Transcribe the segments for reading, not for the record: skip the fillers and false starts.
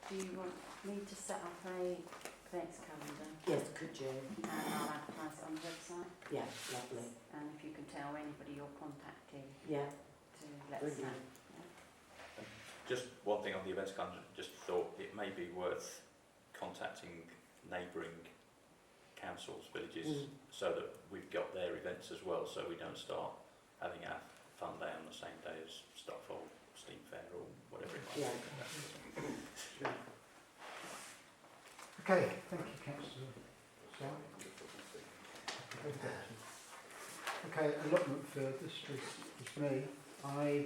do you want me to set up a events calendar? Yes, could you? And I'll advertise it on the website. Yeah, lovely. And if you can tell anybody you're contacting Yeah, to let us know. brilliant. Just one thing on the events calendar, just thought it may be worth contacting neighbouring councils, villages, so that we've got their events as well, so we don't start having our fun day on the same day as Stotfold, Steam Fair or whatever it might be. Okay, thank you, Councillor. Okay, allotment for this was me. I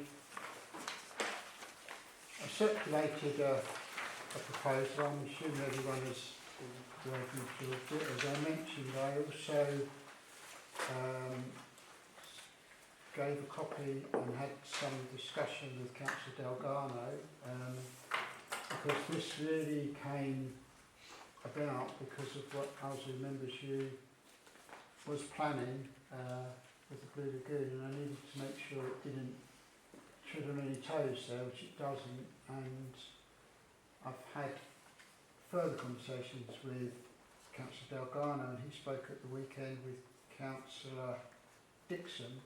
circulated a proposal. I'm assuming everyone has absorbed it. As I mentioned, I also gave a copy and had some discussion with Councillor Delgado, because this really came about because of what Arlesey members you was planning with the Blue Lagoon, and I needed to make sure it didn't tread on any toes there, which it doesn't. And I've had further conversations with Councillor Delgado, and he spoke at the weekend with Councillor Dixon,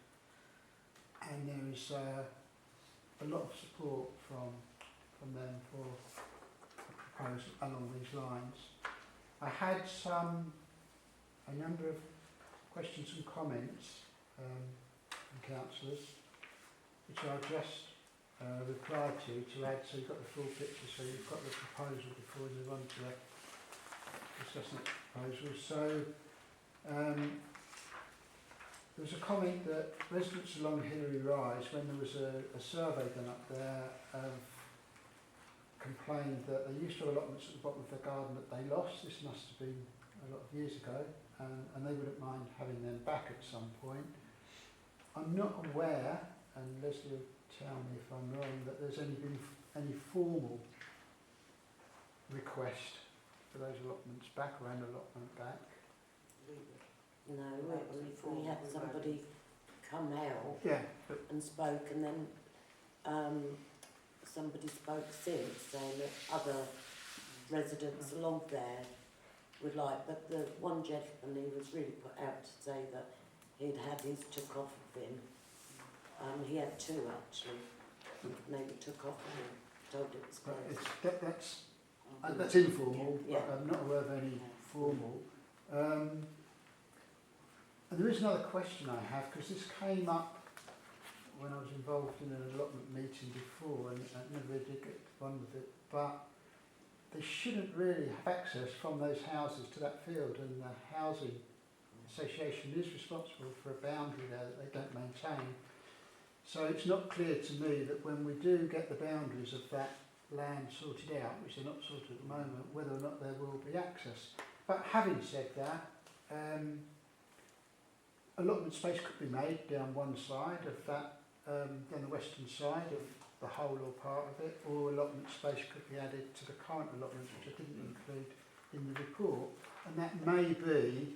and there is a lot of support from them for a proposal along these lines. I had a number of questions and comments from councillors, which I'll just reply to add, so you've got the full picture, so you've got the proposal before we move on to discussing the proposal. So there was a comment that residents along Hillary Rise, when there was a survey done up there, complained that they used to have allotments at the bottom of their garden that they lost. This must have been a lot of years ago, and they wouldn't mind having them back at some point. I'm not aware, and Leslie will tell me if I'm wrong, that there's been any formal request for those allotments back or an allotment back. No, we had somebody come out Yeah, and spoke, and then somebody spoke since saying that other residents along there would like, but the one gentleman, he was really put out to say that he'd had his took off of him. He had two actually, and they took off of him, told it was closed. that's informal, Yeah. but I'm not aware of any formal. And there is another question I have, because this came up when I was involved in an allotment meeting before, and I never really did get on with it, but they shouldn't really have access from those houses to that field, and the housing association is responsible for a boundary there that they don't maintain. So it's not clear to me that when we do get the boundaries of that land sorted out, which they're not sorted at the moment, whether or not there will be access. But having said that, allotment space could be made down one side of that, down the western side of the whole or part of it, or allotment space could be added to the current allotments, which I didn't include in the report, and that may be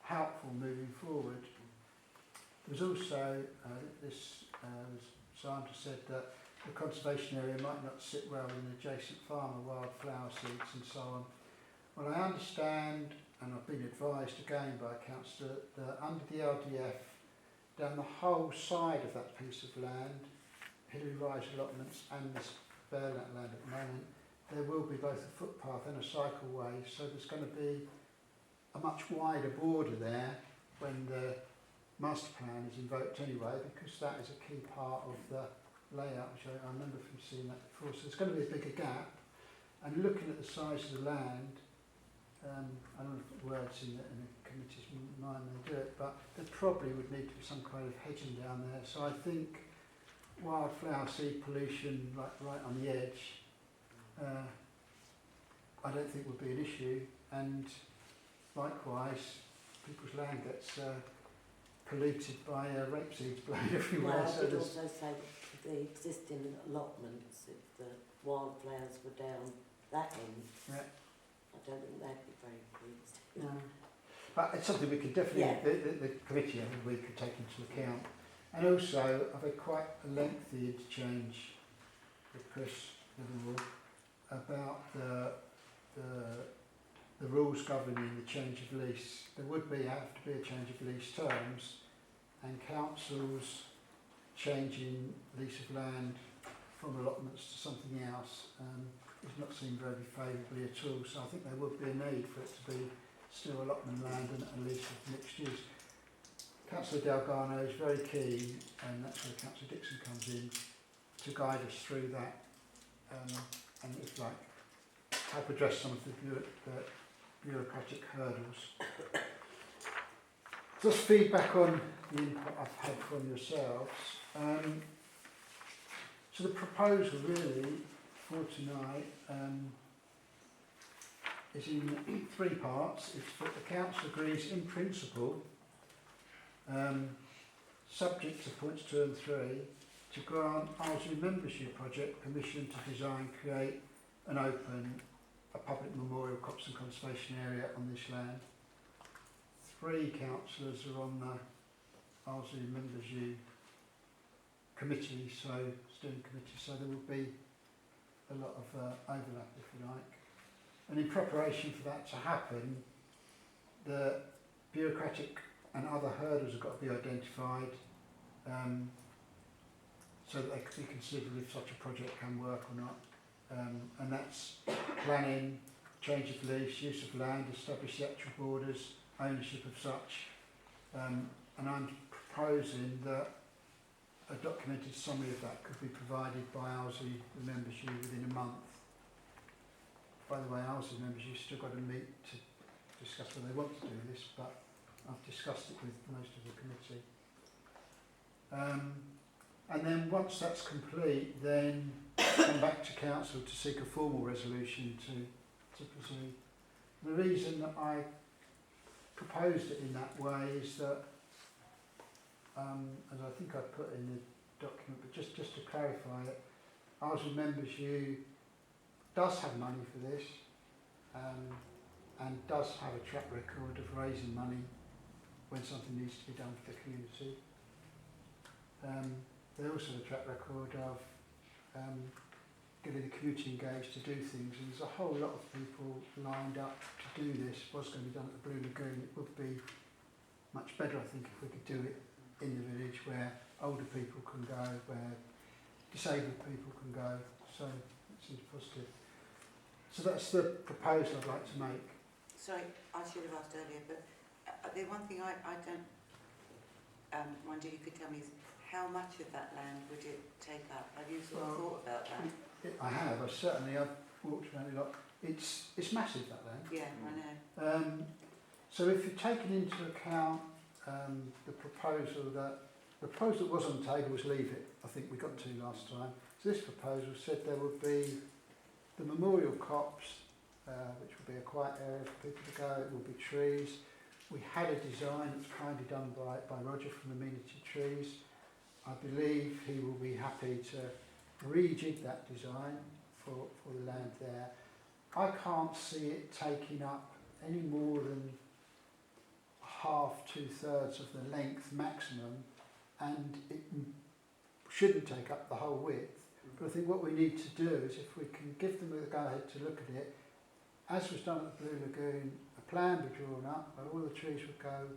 helpful moving forward. There was also, scientist said that the conservation area might not sit well in an adjacent farm of wildflower seeds and so on. Well, I understand, and I've been advised again by a councillor, that under the LDF, down the whole side of that piece of land, Hillary Rise allotments and this bare land at the moment, there will be both a footpath and a cycleway, so there's going to be a much wider border there when the master plan is invoked anyway, because that is a key part of the layout, which I remember from seeing that before. So there's going to be a bigger gap, and looking at the size of the land, I don't want to put words in the committee's mind when they do it, but there probably would need to be some kind of hedging down there. So I think wildflower seed pollution, like right on the edge, I don't think would be an issue, and likewise people's land gets polluted by rape seeds blown everywhere. No, I so did there's also say the existing allotments, if the wildflowers were down that end, Yeah. I don't think they'd be very pleased. No. But it's something we could definitely, Yeah. the committee every week could take into account. And also, I've had quite a lengthy interchange with Chris Livermore, about the rules governing the change of lease. There would have to be a change of lease terms, and councils changing lease of land from allotments to something else is not seen very favourably at all. So I think there would be a need for it to be still allotment land and a lease of mixed use. Councillor Delgado is very keen, and that's where Councillor Dixon comes in, to guide us through that and, if like, help address some of the bureaucratic hurdles. Just feedback on the input I've had from yourselves. So the proposal really for tonight is in 3 parts. It's that the council agrees in principle, subject to points 2 and 3, to grant Arlesey Membership Project permission to design, create and open a public memorial copse and conservation area on this land. 3 councillors are on the Arlesey Membership Committee, steering committee, so there will be a lot of overlap, if you like. And in preparation for that to happen, the bureaucratic and other hurdles have got to be identified so that they can be considered if such a project can work or not. And that's planning, change of lease, use of land, establish the actual borders, ownership of such. And I'm proposing that a documented summary of that could be provided by Arlesey Members You within a month. By the way, Arlesey Members You've still got to meet to discuss whether they want to do this, but I've discussed it with most of the committee. And then once that's complete, then come back to council to seek a formal resolution to proceed. The reason that I proposed it in that way is that, as I think I put in the document, but just to clarify it, Arlesey Members You does have money for this and does have a track record of raising money when something needs to be done for the community. They also have a track record of getting the community engaged to do things, and there's a whole lot of people lined up to do this. Was going to be done at the Blue Lagoon. It would be much better, I think, if we could do it in the village where older people can go, where disabled people can go, so it seems positive. So that's the proposal I'd like to make. Sorry, I should have asked earlier, but the one thing I don't wonder you could tell me is how much of that land would it take up? Have you sort of thought about that? I've walked around a lot. It's massive, that land. Yeah, I know. So if you've taken into account the proposal that was on the table was leave it, I think we got to last time. So this proposal said there would be the memorial copse, which would be a quiet area for people to go. It would be trees. We had a design that's kindly done by Roger from Amenity Trees. I believe he will be happy to rejig that design for the land there. I can't see it taking up any more than half, 2/3 of the length maximum, and it shouldn't take up the whole width. But I think what we need to do is, if we can give them the go-ahead to look at it, as was done at the Blue Lagoon, a plan be drawn up where all the trees would go,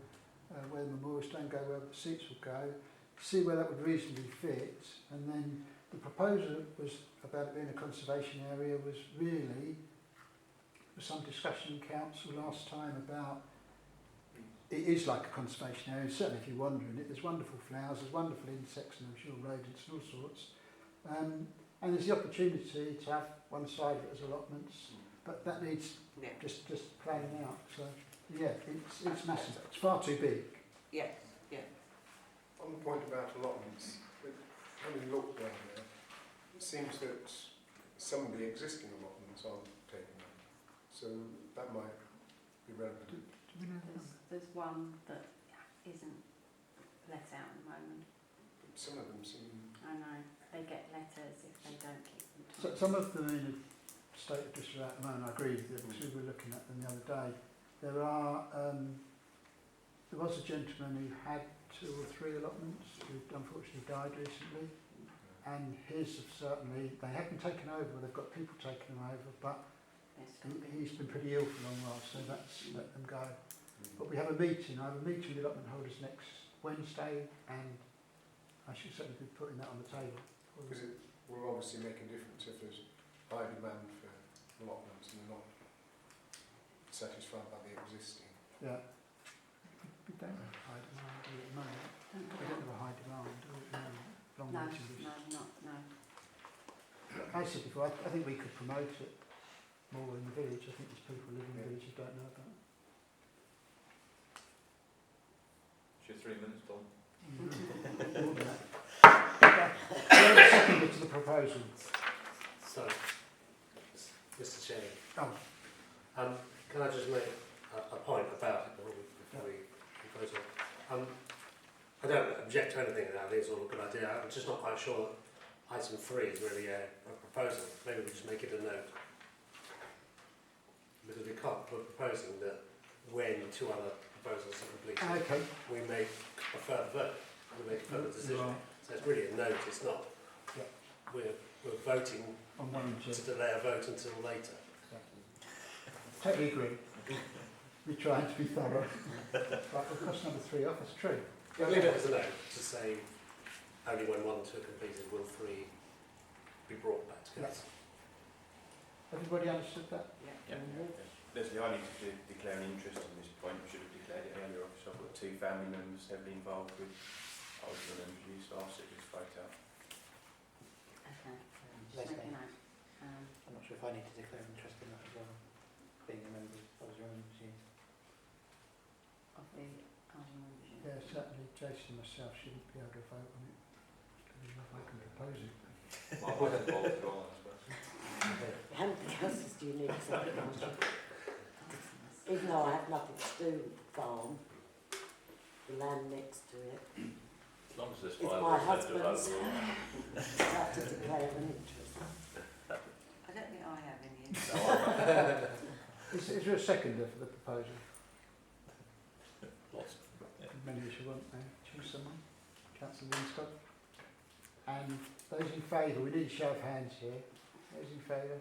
where the memorial stone go, where the seats would go, see where that would reasonably fit, and then the proposal was about it being a conservation area was really, there was some discussion in council last time about it is like a conservation area, certainly if you wander in it, there's wonderful flowers, there's wonderful insects and I'm sure rodents and all sorts. And there's the opportunity to have one side of it as allotments, but that needs just planning out. So yeah, it's massive. It's far too big. Yes, yeah. On the point about allotments, having looked down there, it seems that some of the existing allotments aren't taken up, so that might be relevant. Do we know the number? There's one that isn't let out at the moment. Some of them seem... I know, they get letters if they don't keep them. So, some of them in a state of disarray at the moment, I agree with you, because we were looking at them the other day. There was a gentleman who had 2 or 3 allotments who unfortunately died recently, and his have certainly, they haven't taken over, they've got people taking them over, but Yes, he's been pretty ill for a long while, so that's let them go. But we have a meeting, I have a meeting with allotment holders next Wednesday, and I should certainly be putting that on the table. Because it will obviously make a difference if there's high demand for allotments and not satisfied by the existing. Yeah. We don't have high demand do we, at the moment. We don't have a high demand do we, at the moment. Long No, waiting lists. no. As I said before, I think we could promote it more in the village. I think there's people living in the village who don't know about it. It's your 3 minutes, Tom. More than that. The second bit to the proposal. So, Mr. Chairman, Oh, can I just make a point about it before we vote on? I don't object to anything, I think it's all a good idea. I'm just not quite sure that item 3 is really a proposal. Maybe we just make it a note. Because we're proposing that when 2 other proposals are completed, okay. we make a further vote, we make a further decision. Right. So it's really a note, it's not. Yeah. We're voting On 1 and 2. to delay a vote until later. Totally agree. We're trying to be thorough. Right, we'll cross number 3 off, that's true. We'll leave it as a note to say only when 1 and 2 are completed will 3 be brought back together. Yes. Everybody understood that? Yeah. Leslie, I need to declare an interest on this point. We should have declared it earlier. Obviously, I've got 2 family members heavily involved with older energy, so I'll sit this vote out. Okay. Just Leslie. make a note. I'm not sure if I need to declare an interest in that as well, being a member of the machine. Of the argument. Yeah, certainly Jason and myself shouldn't be able to vote on it. I can propose it. My wife involved as well, I suppose. How many houses do you need to set up? Even though I have nothing to do with the farm, the land next to it, As long as there's it's 5 my of us left husband's. overall. I have to declare an interest. I don't think I have any. Is there a seconder for the proposal? Lots. Many as you want, choose someone. Councillor Winscott. And those in favour, we need a show of hands here. Those in favour?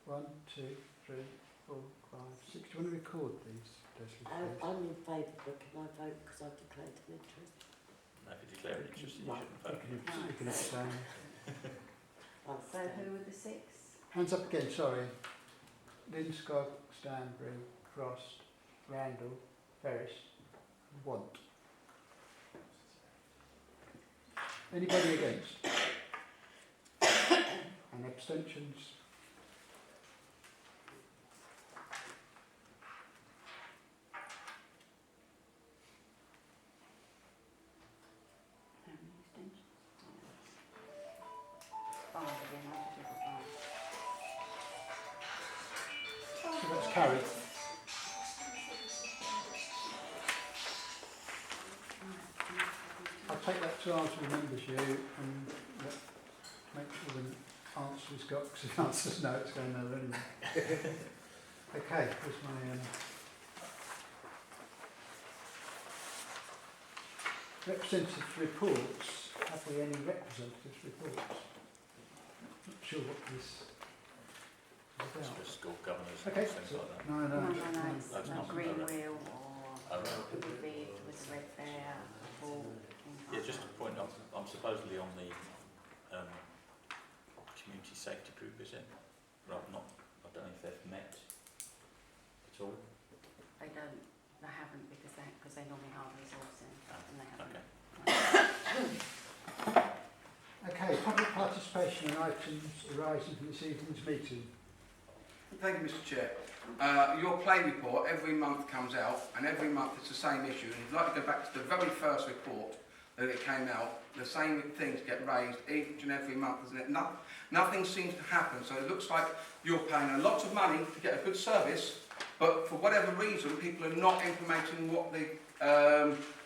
1, 2, 3, 4, 5, 6. Do you want to record these, Leslie? please? I'm in favour, but can I vote because I've declared an interest? No, if you declare an interest, then you Right. shouldn't vote. You can abstain. So who were the 6? Hands up again, sorry. Linscott, Stanbury, Frost, Randall, Ferris, Want. Anybody against? And abstentions? How many extensions? 5 again, I should have 5. So that's carried. I'll take that to answer remembers you and make sure the answer is got, because if the answer's no, it's going nowhere anyway. Okay, here's my representative reports. Have we any representative reports? Not sure what this is It's about. just school governors and Okay, things so, like that. no, No, no. it's That's no not green correct. wheel Oh, or right. it would be with the red bear or Yeah, just a point, I'm supposedly on the community safety group, is it? Right, not, I don't know if they've met at all. they haven't because they normally are resourcing and they haven't. Okay. Okay, public participation in items arising from this evening's meeting. Thank you, Mr. Chair. Your play report every month comes out, and every month it's the same issue. And if you'd like to go back to the very first report that it came out, the same things get raised each and every month, isn't it? Nothing seems to happen, so it looks like you're paying a lot of money to get a good service, but for whatever reason, people are not implementing what the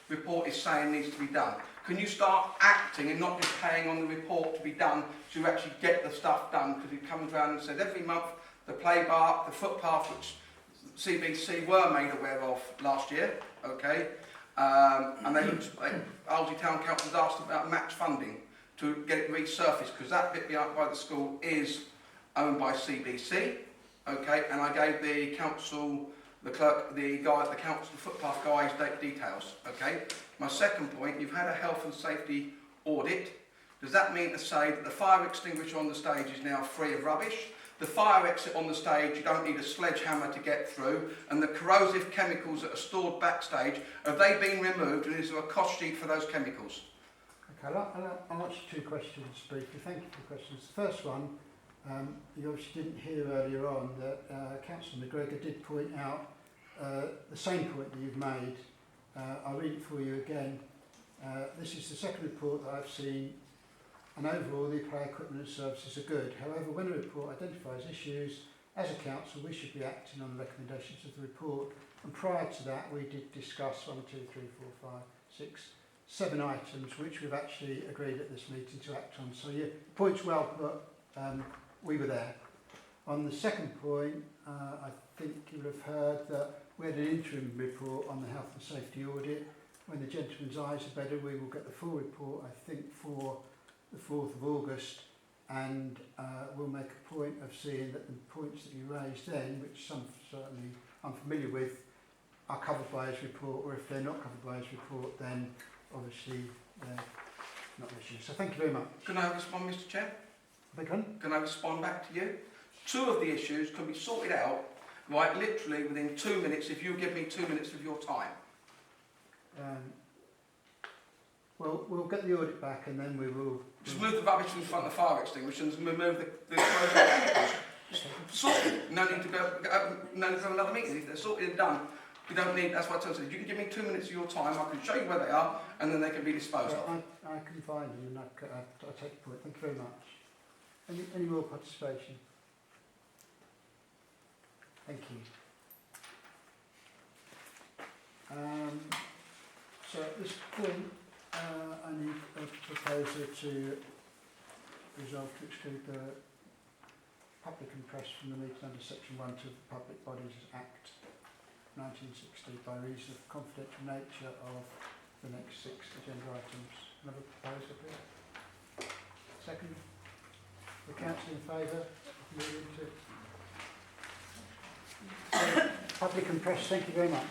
report is saying needs to be done. Can you start acting and not just paying on the report to be done to actually get the stuff done? Because it comes around and says every month the play bar, the footpath, which CBC were made aware of last year, okay, and they looked like Arlesey Town Council has asked about match funding. to get it resurfaced, because that bit behind by the school is owned by CBC, okay, and I gave the council, the clerk, the guy, the council, the footpath guys details, okay. My second point, you've had a health and safety audit. Does that mean to say that the fire extinguisher on the stage is now free of rubbish? The fire exit on the stage, you don't need a sledgehammer to get through, and the corrosive chemicals that are stored backstage, have they been removed, and is there a cost sheet for those chemicals? Okay, I'll answer two questions briefly. Thank you for the questions. The first one, you obviously didn't hear earlier on that Councillor McGregor did point out the same point that you've made. I'll read it for you again. This is the second report that I've seen, and overall the play equipment and services are good. However, when a report identifies issues, as a council we should be acting on the recommendations of the report, and prior to that we did discuss 1, 2, 3, 4, 5, 6, 7 items which we've actually agreed at this meeting to act on. So your point's well put, we were there. On the second point, I think you'll have heard that we had an interim report on the health and safety audit. When the gentleman's eyes are better, we will get the full report, I think, for the 4th of August, and we'll make a point of seeing that the points that you raised then, which some certainly I'm familiar with, are covered by his report, or if they're not covered by his report, then obviously they're not an issue. So thank you very much. Can I respond, Mr. Chair? Beg pardon? Can I respond back to you? 2 of the issues can be sorted out, right, literally within 2 minutes, if you give me 2 minutes of your time. Well, we'll get the audit back and then we will... Just move the rubbish in front of the fire extinguishers and remove the chemicals. Sorted. No need to go, no need to have another meeting. If they're sorted and done, we don't need, that's what I told you. You can give me 2 minutes of your time, I can show you where they are, and then they can be disposed of. I can find them and I take the point. Thank you very much. Any more participation? Thank you. So at this point, I need a proposer to resolve to exclude the public and press from the meeting under Section 1 of the Public Bodies Act 1960 by reason of the confidential nature of the next 6 agenda items. Another proposer, please. Second. The council in favour of moving to public and press. Thank you very much.